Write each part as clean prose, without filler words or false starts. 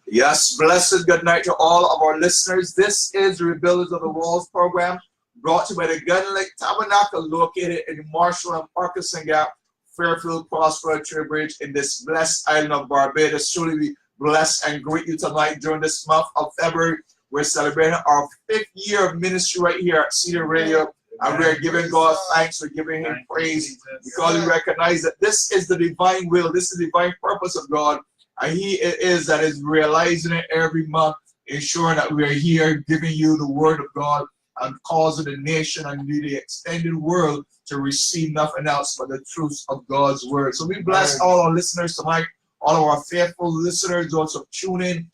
Yes, blessed good night to all of our listeners. This is the Rebuilders of the Walls program brought to you by the Lake Tabernacle located in Marshall and Parkinson Gap, Fairfield, Prospero, Bridge in this blessed island of Barbados. Truly we bless and greet you tonight during this month of February. We're celebrating our 5th year of ministry right here at CITA Radio. And we're giving God thanks, we're giving Him praise because we recognize that this is the divine will, this is the divine purpose of God. And He it is that is realizing it every month, ensuring that we are here giving you the Word of God and causing the nation and the extended world to receive nothing else but the truth of God's Word. So we bless all our listeners tonight, all of our faithful listeners, those who tune in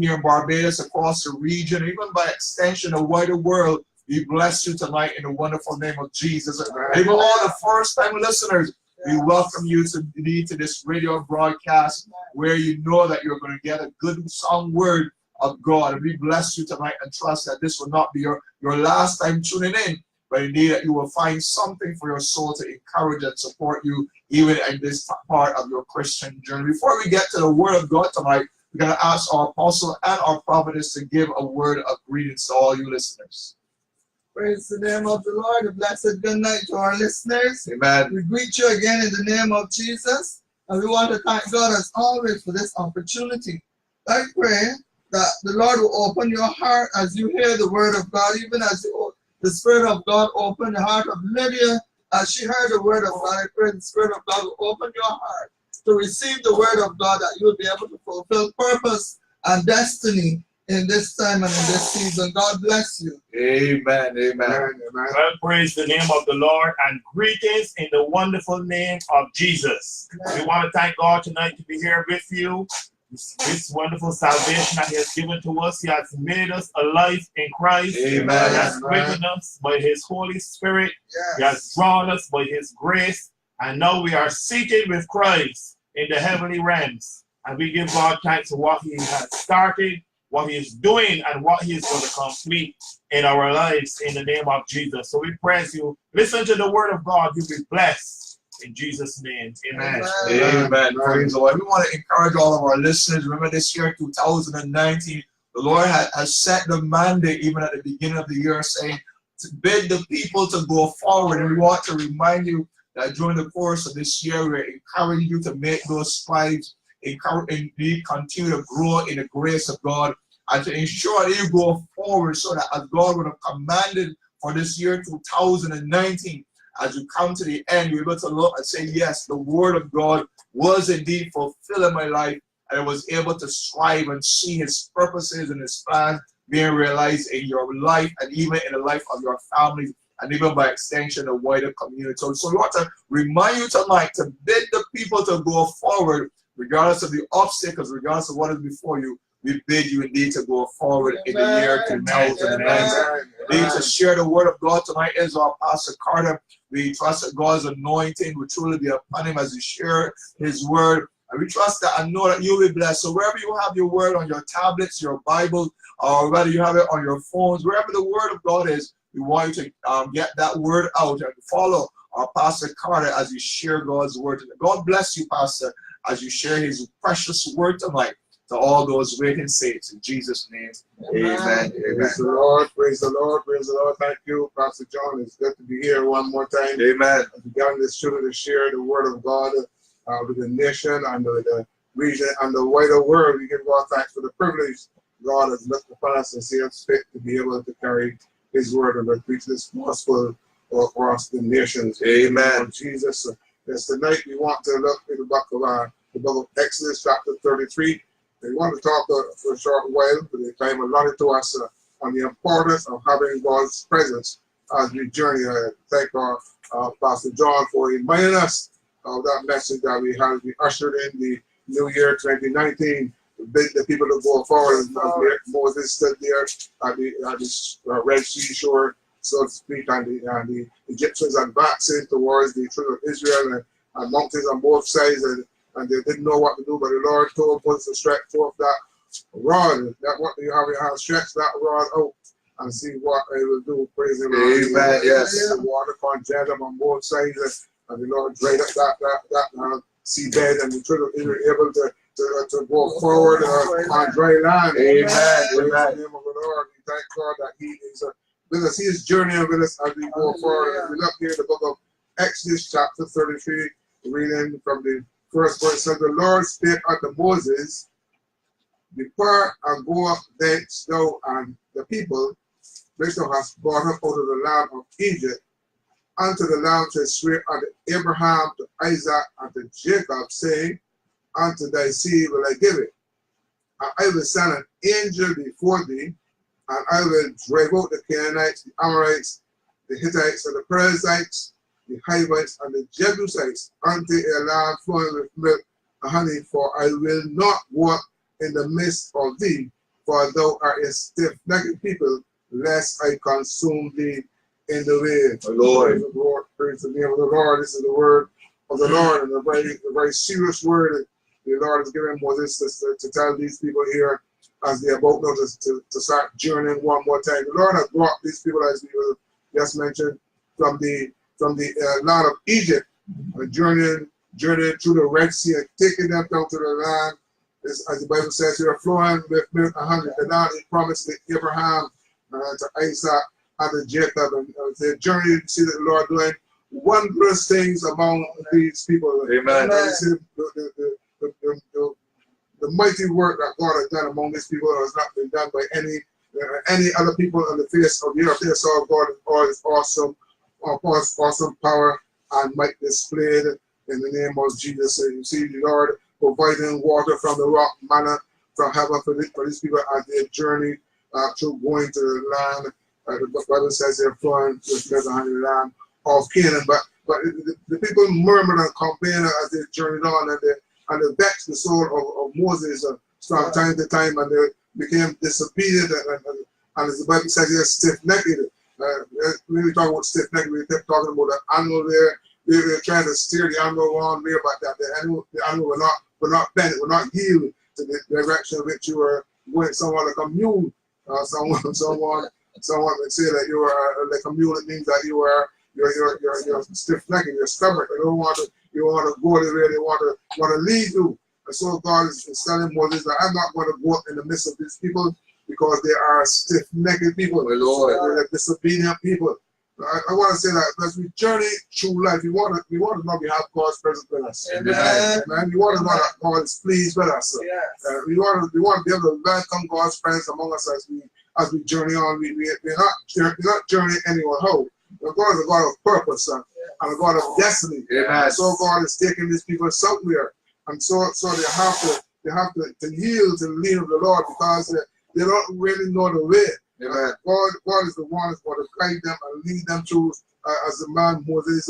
here in Barbados, across the region, even by extension, the wider world. We bless you tonight in the wonderful name of Jesus. And even all the first-time listeners, we welcome you to this radio broadcast where you know that you're going to get a good sound word of God. And we bless you tonight and trust that this will not be your last time tuning in, but indeed that you will find something for your soul to encourage and support you even in this part of your Christian journey. Before we get to the word of God tonight, we're going to ask our apostle and our prophetess to give a word of greetings to all you listeners. Praise the name of the Lord. A blessed good night to our listeners. Amen. We greet you again in the name of Jesus. And we want to thank God as always for this opportunity. I pray that the Lord will open your heart as you hear the word of God, even as the Spirit of God opened the heart of Lydia as she heard the word of God. I pray the Spirit of God will open your heart to receive the word of God, that you will be able to fulfill purpose and destiny in this time and in this season. God bless you. Amen. Amen. Well, praise the name of the Lord and greetings in the wonderful name of Jesus. Amen. We want to thank God tonight to be here with you. This wonderful salvation that He has given to us. He has made us alive in Christ. Amen. He has given us by His Holy Spirit. Yes. He has drawn us by His grace. And now we are seated with Christ in the heavenly realms. And we give God thanks for what He has started, what He is doing, and what He is going to complete in our lives in the name of Jesus. So we praise you. Listen to the word of God. You'll be blessed in Jesus' name. Amen. Amen. Praise the Lord. We want to encourage all of our listeners. Remember this year, 2019, the Lord has set the mandate even at the beginning of the year, saying to bid the people to go forward. And we want to remind you that during the course of this year, we're encouraging you to make those strides, indeed continue to grow in the grace of God, and to ensure that you go forward so that as God would have commanded for this year 2019, as you come to the end, you're able to look and say, yes, the word of God was indeed fulfilled in my life, and I was able to strive and see His purposes and His plans being realized in your life and even in the life of your family, and even by extension, the wider community. So we want to remind you tonight to bid the people to go forward, regardless of the obstacles, regardless of what is before you. We bid you indeed to go forward in the year 2019. Indeed, to share the word of God tonight is our Pastor Carter. We trust that God's anointing will truly be upon him as he shares His word. And we trust that and know that you'll be blessed. So wherever you have your word on your tablets, your Bible, or whether you have it on your phones, wherever the word of God is, we want you to get that word out and follow our Pastor Carter as you share God's word tonight. God bless you, Pastor, as you share His precious word tonight to all those waiting saints. In Jesus' name, amen. Amen. Praise the Lord, praise the Lord, praise the Lord. Thank you, Pastor John. It's good to be here one more time. Amen. We got this children to share the word of God with the nation and the region and the wider world. We give God thanks for the privilege God has looked upon us and see us fit to be able to carry His word and to preach this gospel across the nations. Amen. Jesus. Yes, tonight we want to look in the book of Exodus chapter 33. We want to talk for a short while, for the time allotted to us, on the importance of having God's presence as we journey. Thank our Pastor John for reminding us of that message that we had. We ushered in the new year 2019, to bid the people to go forward. As Moses stood there at the Red Sea shore, so to speak, and the Egyptians advancing towards the children of Israel, and mountains on both sides, and they didn't know what to do, but the Lord told Moses to stretch forth that rod. That what you have your hand, stretch that rod out and see what it will do. Praise the Lord. Amen. Yes. The water congealed them on both sides, and the Lord dried up that seabed, and the children of Israel were able to to go forward on dry land. Amen. Praise the Amen. name of the Lord. We thank God that He is with us. He is journeying with us as we go forward. As we look here in the book of Exodus, chapter 33, reading from the first verse. So the Lord spake unto Moses, depart and go up thence, thou and the people, which thou hast brought up out of the land of Egypt, unto the land to swear unto Abraham, to Isaac, and to Jacob, saying, unto thy seed will I give it. And I will send an angel before thee, and I will drive out the Canaanites, the Amorites, the Hittites, and the Perizzites, the Hivites, and the Jebusites, unto a land flowing with milk and honey, for I will not walk in the midst of thee, for thou art a stiff-necked people, lest I consume thee in the way. My Lord. Praise the Lord. Praise the name of the Lord. This is the word of the Lord, and a very serious word the Lord has given Moses to tell these people here as they are about now to start journeying one more time. The Lord has brought these people, as we just mentioned, from the land of Egypt, journeying through the Red Sea and taking them down to the land, as the Bible says, here, flowing with milk and honey. The land He promised to Abraham, to Isaac, and to Jacob, and the journey. You see the Lord doing wondrous things among these people. Amen. You see the mighty work that God has done among these people has not been done by any other people on the face of the earth. They saw God in all His awesome power and might displayed in the name of Jesus. And you see the Lord providing water from the rock, manna from heaven for these people as they journey through going to the land. The Bible says they're flowing with milk and honey, the land of Canaan. But the people murmured and complained as they journeyed on, and they vexed the soul of Moses from time to time, and they became disobedient. And as the Bible says, they're stiff-necked. When we talk about stiff-necked, we kept talking about the animal there. They were trying to steer the animal wrong way, but that the animal will not bend, it will not yield to the direction in which you were going. Someone like a mule, someone would say that you are like a mule. It means that you're stiff-necked, you're stubborn. You don't want to go the way they want to lead you. And so God is telling Moses that I'm not going to go up in the midst of these people because they are stiff-necked people. My Lord. They're disobedient people. I want to say that as we journey through life, we want to know we have God's presence with us. Amen. Amen. We want to know that God is pleased with us. Yes. We want to be able to welcome God's presence among us as we journey on. We're not journeying anywhere how. But God is a God of purpose and a God of destiny. Amen. So God is taking these people somewhere, and so they have to yield to the lead of the Lord because they don't really know the way. Amen. God is the one who's going to guide them and lead them through as the man Moses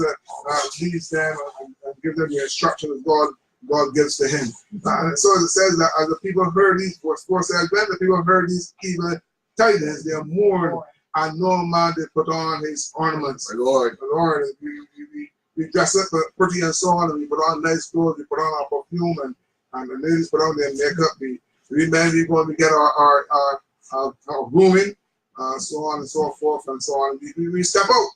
leads them and give them the instructions God gives to him. And so it says that as the people heard these, verse 4 says, when the people heard these evil tidings, they mourned, and no man did put on his ornaments. My Lord. The Lord, we dress up pretty and so on, and we put on nice clothes, we put on our perfume, and the ladies put on their makeup. We men, we go and we get our grooming, so on and so forth, and so on. We step out.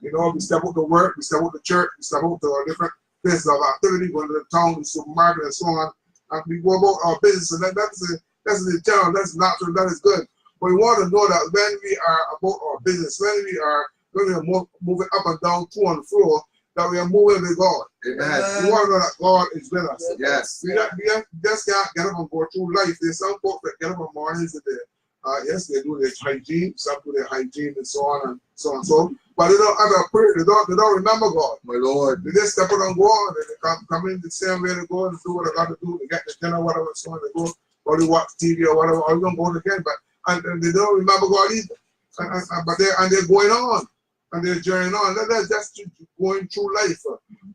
You know, we step out to work, we step out to church, we step out to our different places of activity, going to the town, the supermarket, and so on, and we go about our business. And that's the challenge, that's natural, that is good. But we want to know that when we are about our business, when we are moving up and down, to and fro, that we are moving with God. Amen. We want to know that God is with us. Yes. We just can't get up and go through life. There's some folks that get up in mornings and yes, they do their hygiene, some do their hygiene and so on and so on. So, but they don't have a prayer. They don't remember God. My Lord. They just step out and go on. They come in the same way they go and do what they got to do. They get the dinner, whatever, so on. They go or they watch TV or whatever. Or they don't go to bed, and they don't remember God either. But they're going on. And they're journeying on. That's just going through life.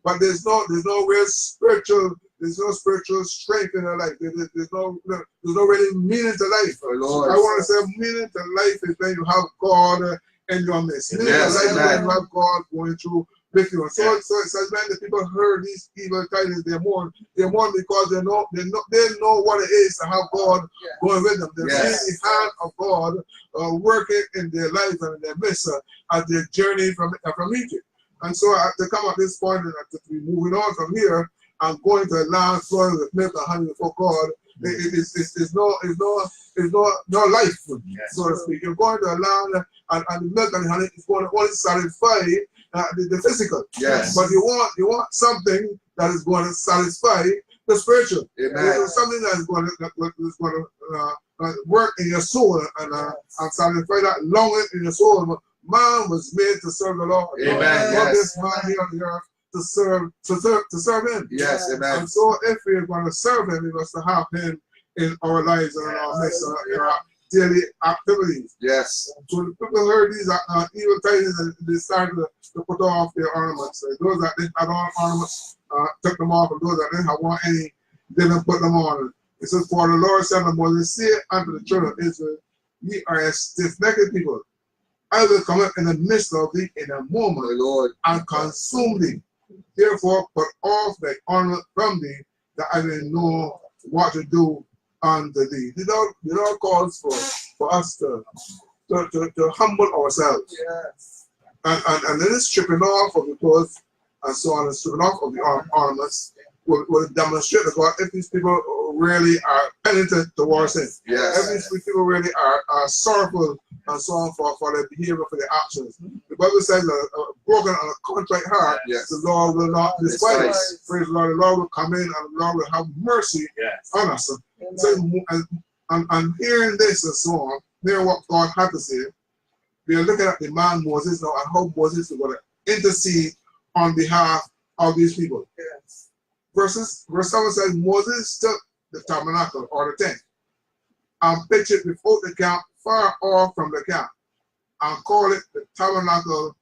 But there's no real spiritual. There's no spiritual strength in their life. There's no really meaning to life. Lord. I want to say meaning to life is when you have God in your midst. Meaning to life is when you have God going through with you. So it says when the people heard these evil tidings, they mourn because they know what it is to have God going with them. They see the hand of God working in their lives and in their midst as they journey from Egypt. And so to come at this point and to be moving on from here, and going to the land flowing with milk and honey before God, it's no life, so to speak. You're going to a land and the milk and the honey is going to only satisfy the physical. Yes. But you want something that is going to satisfy the spiritual. Amen. Something that is going to work in your soul and satisfy that longing in your soul. Man was made to serve the Lord. Amen. Not Yes. this man here on the earth to serve him. Yes. Amen. And so if we're going to serve him, we must have him in our lives and in our midst, in our daily activities. Yes. So the people heard these evil tidings and they started to put off their ornaments. Those that didn't have on ornaments took them off, and those that didn't have on any didn't put them on. It says, for the Lord said unto Moses, say unto the children of Israel, ye are a stiff-necked people. I will come up in the midst of thee in a moment, Lord, and consume thee. Therefore put off thy ornament from thee, that I may know what to do unto thee. The Lord calls for us to humble ourselves. Yes. And then it's stripping off of the clothes and so on, and stripping off of the ornaments will demonstrate to God if these people really are penitent towards Him. yes. If these people really are sorrowful and so on for their behavior, for their actions. The Bible says a broken and a contrite heart, Yes. the Lord will not despise. Despise. Praise the Lord. The Lord will come in and the Lord will have mercy Yes. on us. So, and hearing this and so on, hearing what God had to say, we are looking at the man Moses now and how Moses is going to intercede on behalf of these people. Yes. Verse 7 says, Moses took the tabernacle or the tent and pitched it before the camp, far off from the camp, and called it the tabernacle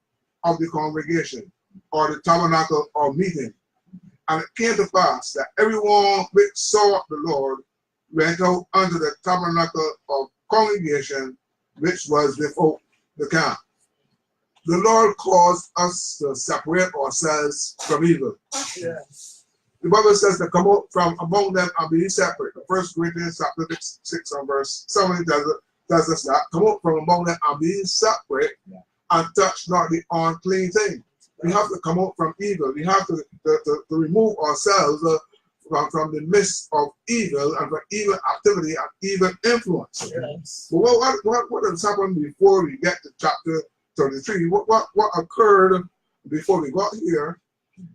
of the congregation, or the tabernacle of meeting. And it came to pass that everyone which saw the Lord went out unto the tabernacle of congregation, which was before the camp. The Lord caused us to separate ourselves from evil. Yes. The Bible says to come out from among them and be separate. The 1 Corinthians chapter 6 and verse 7 tells us that. Come out from among them and be separate, and touch not the unclean thing. We have to come out from evil. We have to remove ourselves from the midst of evil and from evil activity and evil influence. Yes. But what has happened before we get to chapter 33? What occurred before we got here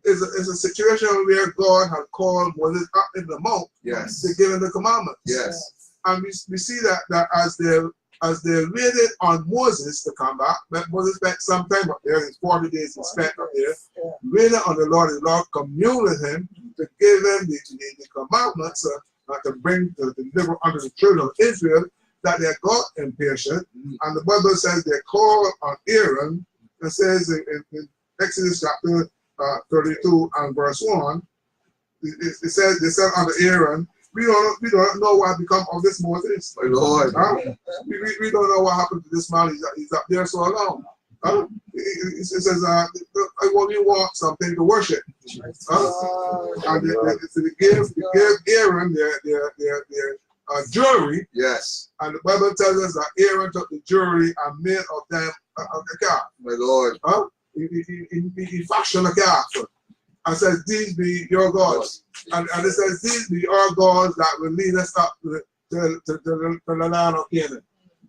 is a situation where God had called Moses up in the mount Yes. to give him the commandments. Yes. And we see that as they waited on Moses to come back, that Moses spent some time up there, his 40 days he spent up there, waiting on the Lord communed with him to give him the commandments to deliver unto the children of Israel, that they got impatient. And the Bible says they called on Aaron. It says in Exodus chapter 32 and verse 1, it says they said unto Aaron, we don't know what become of this Moses. My Lord. We don't know what happened to this man. He's up there so long. It says, we want something to worship. And they gave Aaron their jewelry. Yes. And the Bible tells us that Aaron took the jewelry and made of them a calf. My Lord. He fashioned a calf and says, these be your gods. And it says, these be our gods that will lead us up to the land of Canaan.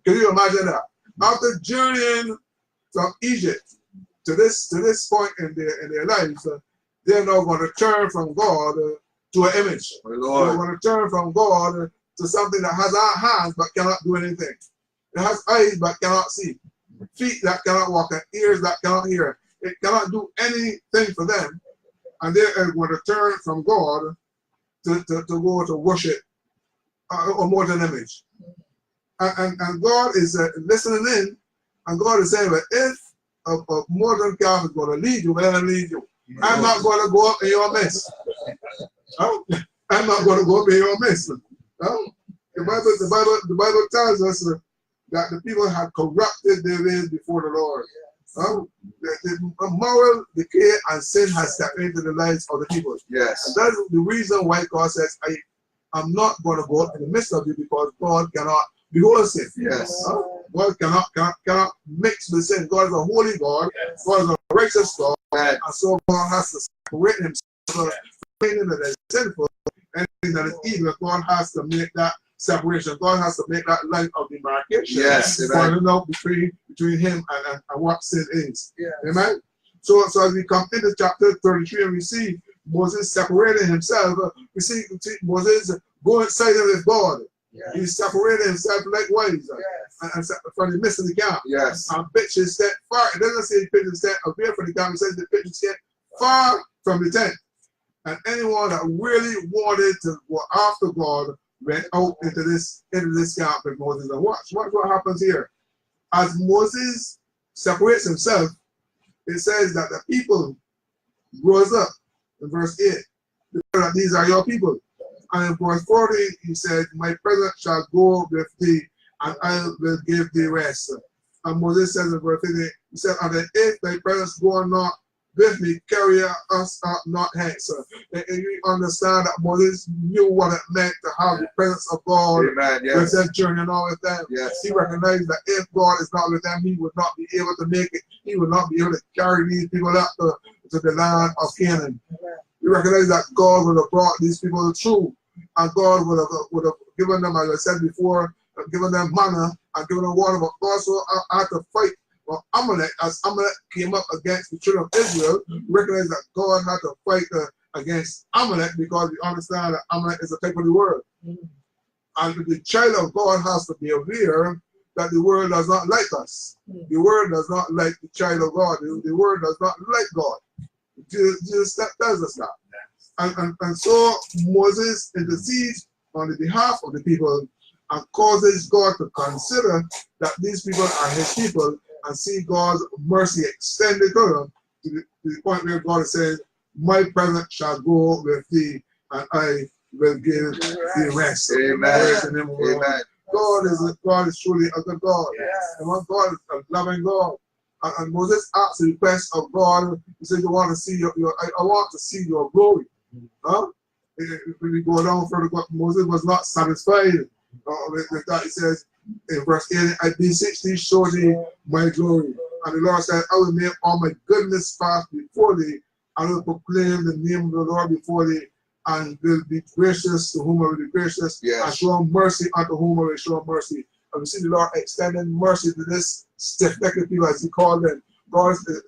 Can you imagine that? After journeying from Egypt to this point in their lives, they're now going to turn from God to an image. My Lord. They're going to turn from God to something that has hands but cannot do anything. It has eyes but cannot see, feet that cannot walk, and ears that cannot hear. It cannot do anything for them. And they are going to turn from God to go to worship a molten image. And God is listening in, and God is saying, well, if a molten calf is going to lead you, let him lead you. I'm not going to go up in your midst. I'm not going to go up in your midst. The Bible tells us that the people had corrupted their ways before the Lord. The moral decay and sin has stepped into the lives of the people. Yes. And that's the reason why God says, I'm not going to go up in the midst of you, because God cannot behold sin. Yes. God cannot mix with sin. God is a holy God. God is a righteous God. Amen. And so God has to separate himself anything that is sinful, anything that is evil, God has to make that separation. God has to make that line of demarcation. Yes, amen. Between him and what sin is. Yes. Amen. So as we come into chapter 33 and we see Moses separating himself, we see Moses going silent with God. Yes. He separated himself likewise. Yes. And from the midst of the camp. Yes. And pitched his tent far. It doesn't say he pitched his tent away from the camp, it says he pitched his tent far from the tent. And anyone that really wanted to go after God went out into this camp with Moses. And watch what happens here. As Moses separates himself, it says that the people rose up in verse 8. That these are your people. And in verse 40, he said, my presence shall go with thee, and I will give thee rest. And Moses says in verse 50, he said, and if thy presence go not with me, carry us not hence. And you understand that Moses knew what it meant to have the presence of God. Amen. Yes. With them journeying on with them. Yes. He recognized that if God is not with them, he would not be able to make it. He would not be able to carry these people up to the land of Canaan. He recognized that God would have brought these people through, and God would have given them, as I said before, given them manna and given them water, but also had to fight. Well, Amalek, as Amalek came up against the children of Israel, recognize that God had to fight against Amalek, because we understand that Amalek is a type of the world. And the child of God has to be aware that the world does not like us. The world does not like the child of God. The world does not like God. Jesus tells us that. And so Moses intercedes on the behalf of the people and causes God to consider that these people are his people, and see God's mercy extended to them to the point where God says, my presence shall go with thee, and I will give thee rest. Amen. Amen. God is truly a good God. Yes. And one God is a loving God. And Moses asked the request of God. He said, "You want to see I want to see your glory." Huh? When we go down further, Moses was not satisfied with that. He says in verse 8, "I beseech thee, show thee my glory." And the Lord said, "I will make all my goodness pass before thee. I will proclaim the name of the Lord before thee, and will be gracious to whom I will be gracious, and show mercy unto whom I will show mercy." And we see the Lord extending mercy to this stiff-necked people, as he called them. God is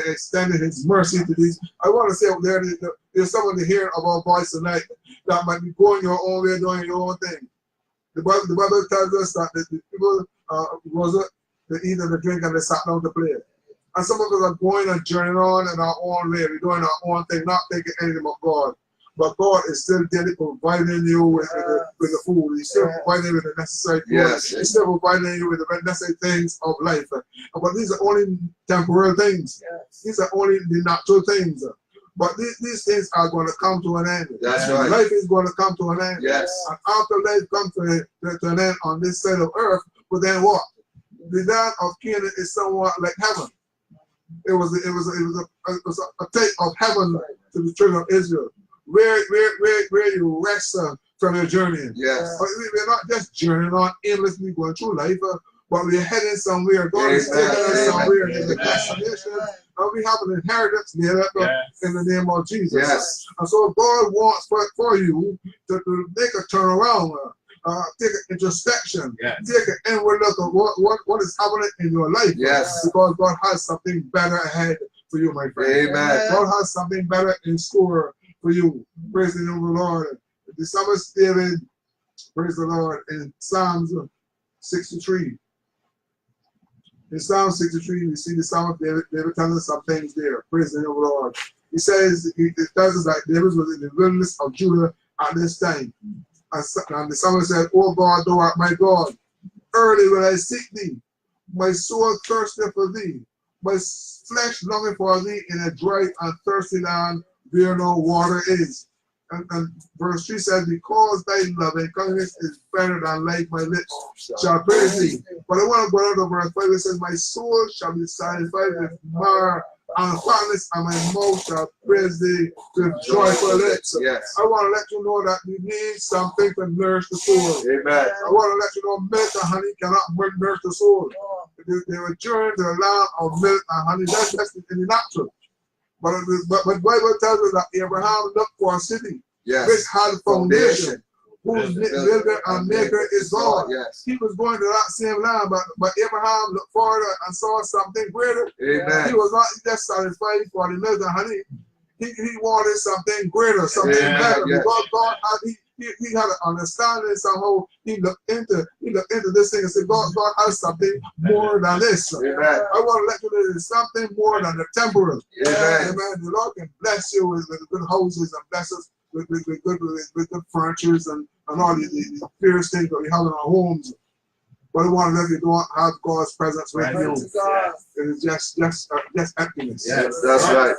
extending his mercy to these. I want to say out there's someone to hear of our voice tonight that might be going your own way, doing your own thing. The Bible tells us that the people rose up to eat and to drink, and they sat down to play. And some of us are going and journeying on in our own way. We're doing our own thing, not thinking anything of God. But God is still daily providing you with the food. He's still providing you with the necessary food. He's still providing you with the necessary things of life. But these are only temporal things. These are only the natural things. But these things are going to come to an end. That's right. Life is going to come to an end. Yes. And after life comes to an end on this side of earth, but then what? The land of Canaan is somewhat like heaven. It was a type of heaven to the children of Israel, where you rest from your journey. Yes. But we're not just journeying on aimlessly going through life, but we're heading somewhere. God is taking us somewhere in the destination, and we have an inheritance there in the name of Jesus. Yes. And so God wants for you to make a turnaround. Take an introspection, take an inward look at what is happening in your life. Yes. Because God has something better ahead for you, my friend. Amen. God has something better in store for you. Praise the name of the Lord. The psalmist David, praise the Lord, in Psalms 63. In Psalm 63, you see the psalmist David telling us some things there. Praise the name of the Lord. He says, it tells us that David was in the wilderness of Judah at this time. And the psalmist said, "O God, thou art my God. Early will I seek thee. My soul thirsteth for thee. My flesh longing for thee in a dry and thirsty land where no water is." And verse 3 says, "Because thy loving kindness is better than life, my lips shall praise thee." But I want to go down to verse 5. It says, "My soul shall be satisfied with marrow and fatness, and my mouth shall praise thee with joyful lips." Yes. I want to let you know that you need something to nourish the soul. Amen. I want to let you know milk and honey cannot nourish the soul. They return to the land of milk and honey. That's in the natural. But the Bible tells us that Abraham looked for a city which had a foundation, whose builder and maker is God. He was going to that same land, but Abraham looked forward and saw something greater. Amen. He was not just satisfied for the milk and honey. He wanted something greater, something better. Because God he had an understanding somehow. He looked into this thing and said, God has something more than this. Amen. I want to let you know there's something more than the temporal. Amen. Amen. The Lord can bless you with good houses and bless us with good furnitures and all these various things that we have in our homes. But I want to let you don't have God's presence with you. It is just emptiness. Yes, that's right.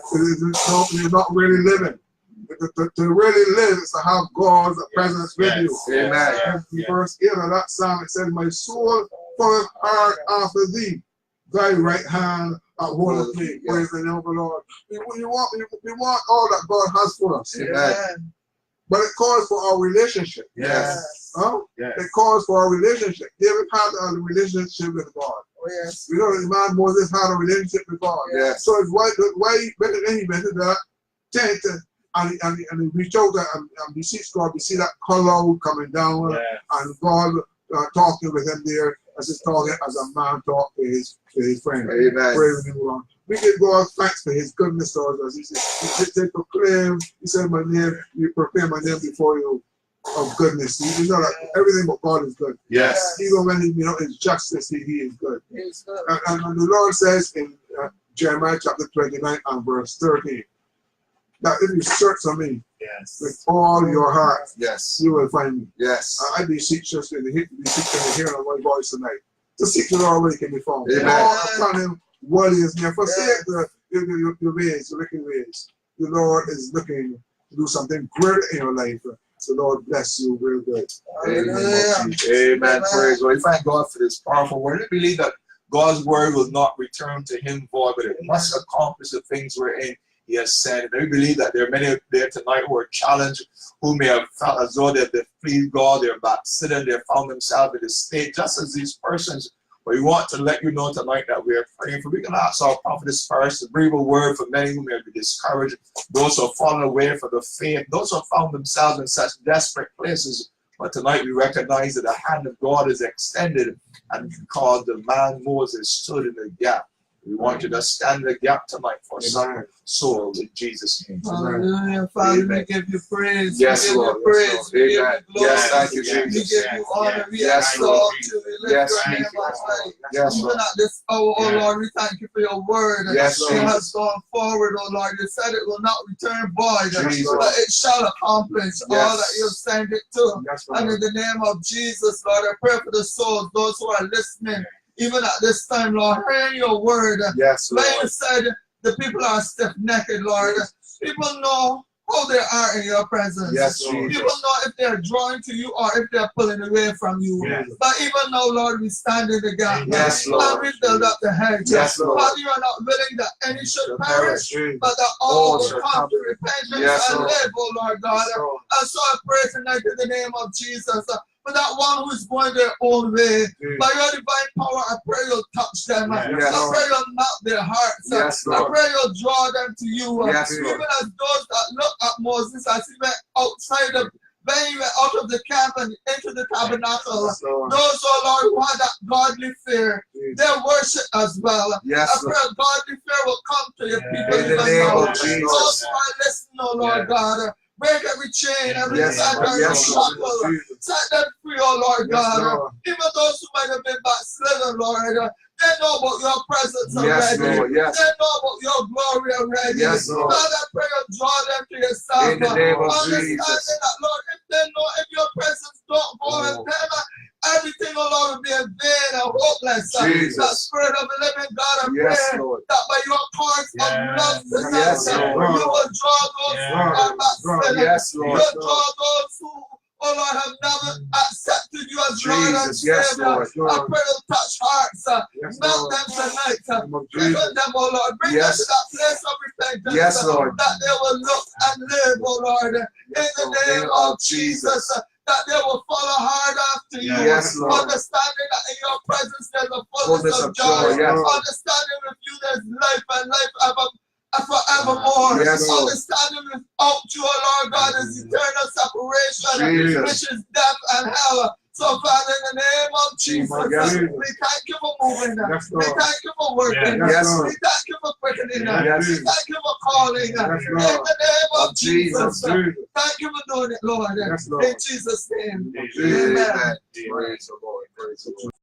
You're not really living. To really live is to have God's presence with you. Amen. In verse 8 of that psalm, it says, my soul falleth hard after thee, thy right hand upholdeth me. Praise the name of the Lord. We want all that God has for us. Amen. But it calls for our relationship. Yes. Huh? It calls for our relationship. David had a relationship with God. We know the man Moses had a relationship with God. So it's why he went to that tent and he reached out and beseech God. We see that cloud coming down and God talking with him there as he's talking as a man talk to his friend. Amen. Praise him along. We give God thanks for his goodness to us. As he said, they proclaim, he said, my name, you proclaim my name before you of goodness. You know that everything but God is good. Yes. Even when his justice, he is good. And the Lord says in Jeremiah chapter 29 and verse 13, that if you search for me with all your heart, you will find me. Yes. I beseech us in the hearing of my voice tonight to seek the Lord where he can be found. Amen. Upon him what he is near. Forsake your ways, your wicked ways. The Lord is looking to do something great in your life. So Lord bless you real good. Amen. Amen. Praise God. We thank God for this powerful word. I believe that God's word will not return to him void, but it must accomplish the things wherein he has said. And we believe that there are many there tonight who are challenged, who may have felt as though they've pleased God, they're backslidden, they found themselves in this state, just as these persons. But we want to let you know tonight that we are praying for. We can ask our prophetess Parris to breathe a word for many who may be discouraged, those who have fallen away from the faith, those who have found themselves in such desperate places. But tonight we recognize that the hand of God is extended, and because the man Moses stood in the gap, we want you to stand in the gap tonight for some soul in Jesus' name. Hallelujah. Father, we give you praise. Yes, we give Lord. you praise. We give you glory. Yes, thank you, Jesus. We give you honor. We Yes, exalt you. We lift your name Lord. on high. Yes, Even Lord. at this hour, oh Lord, we thank you for your word. Yes, It Lord. has gone forward, oh Lord. You said it will not return void, Jesus. but it shall accomplish all that you have sent it to. Yes, And in the name of Jesus, Lord, I pray for the souls, those who are listening, even at this time, Lord, hearing your word. Yes, When you Lord. said the people are stiff-necked, Lord, people know how they are in your presence. Yes, Lord. People know if they're drawing to you or if they're pulling away from you. Yes. But even now, Lord, we stand in the gap. Yes, Lord. And we build up the hedge. Yes, Lord. Father, you are not willing that any should perish, Perish. but that all will come to repentance Yes, and Lord. live, oh Lord God. Yes, Lord. And so I pray tonight in the name of Jesus. For that one who is going their own way, by your divine power, I pray you'll touch them. Yes, I Lord. pray you'll melt their hearts. Yes, I Lord. pray you'll draw them to you. Yes, Even Lord. as those that look at Moses as he went outside of, when he went out of the camp and into the tabernacle. Yes, Lord. Those, oh Lord, who had that godly fear, their worship as well. Yes, I pray godly fear will come to your people In the even name now. of Jesus. Those who are listening, oh Lord God. Break every chain, every Yes, fetter, every yes, shackle. Set them free, oh Lord God. Lord. Even those who might have been backslidden, Lord, they know about your presence Yes, already. Lord. Yes. They know about your glory already. Yes, Lord. Father, I pray you draw them to yourself. In the name of Understanding Jesus. that, Lord, if they know if your presence don't go with them, everything, oh Lord, will be in vain and hopeless. Jesus. That Spirit of the living God, I Yes, pray Lord. that by your cords of love tonight, Yes, Lord. you will draw those who are backslidden. Yes, You Lord. will draw those who, oh Lord, have never accepted you as Lord and Jesus. Yes, Savior. Lord. I pray you'll touch hearts. Yes, Melt Lord. them tonight. Name of Bring Jesus. them, oh Lord. Bring Yes. them to that place of repentance. Yes, Lord. That they will look and live, oh Lord. In the name of Jesus. That they will follow hard after you. Yes, Lord. Understanding that in your presence there's a Fullness fullness of of joy. joy, yes. Understanding with you there's life and life forevermore. Yes, Lord. Understanding without you, O Lord God, is eternal separation, Jesus. which is death and hell. So, Father, in the name of Jesus, Yes. we thank you for moving. Yes, We Lord. thank you for working. Yes, We Lord. thank you for quickening. Yes. We thank you for calling. In Lord. the name of Jesus. Jesus. Thank you for doing it, Lord. Yes, Lord. In Jesus' name. Amen. Amen. Praise the Lord. Praise the Lord.